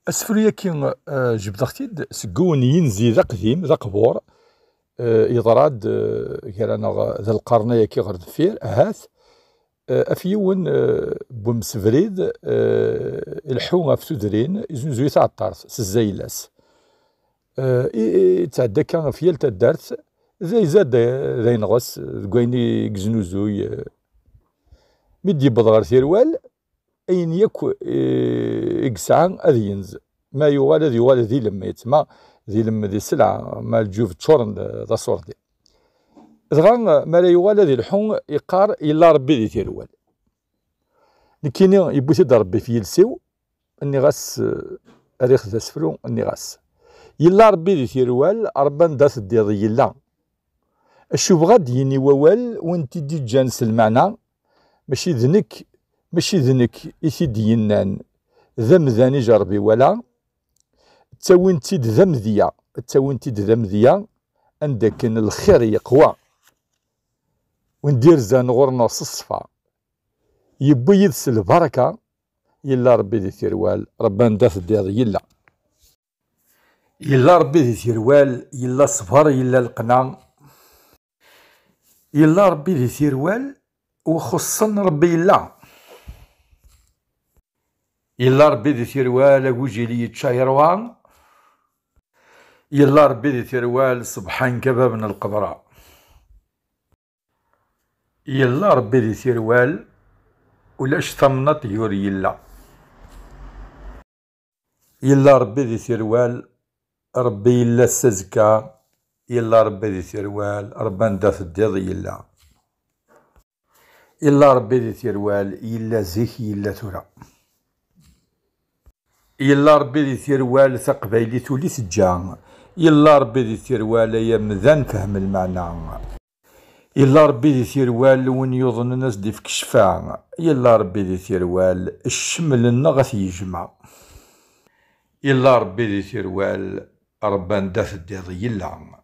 السفرية كي جبدختيد سكون ينزي ذا قديم ذا قبور يضراد كيرانا ذا القرنية كي غرد فير هاث أفيون بومسفريد الحوغة في تدرين يزنزوي تاع الطرس سزايلاس تعدى كان في يلتا الدارت زي زاد ذا ينغس كويني يزنوزوي مدي بضغر ثيروال أين يكو إكسعان أذينز ما يوال ذي لما يتما ذي لما ذي سلعة ما الجوف تشورن ذا صور دي دغا ما لا يوال ذي الحون يقار إلا ربي ذي تيروال لكن يبوث ربي في يلسيو أني غاس أريخ ذا سفرو أني غاس يلا ربي ذي تيروال أربان داث ديضي يلا الشوف غاد يني ووال وانت دي جانس المعنى ماشي ذنك إثيد ينان ذمذاني جربي ولا تاوينتيد ذمذية عندك الخير يقوى وندير زان غورنا الصفا يبو يدس البركة يلا ربي ذي ثيروال ربان داث ديض يلا ربي ذي ثيروال يلا صفر يلا القنا يلا ربي ذي ثيروال وخصا ربي يلا ربي ذي ثيروال وجيلي يتشايروان يلا ربي ذي ثيروال صبحان كباب من القبراء يلا ربي ذي ثيروال ولاش ثمنة طيور يلا ربي ذي ثيروال ربي يلا السزكا يلا ربي ذي ثيروال ربان داث الديض يلا ربي ذي ثيروال يلا زيك يلا ثورا يلا ربي ذي ثيروال ثقبايلي ثولي ثجان يلا ربي ذي ثيروال يا مذان فهم المعنى يلا ربي ذي ثيروال وين يظن الناس دي فيك الشفاعة يلا ربي ذي ثيروال الشمل النغث يجمع يلا ربي ذي ثيروال ربان داث الديض يلا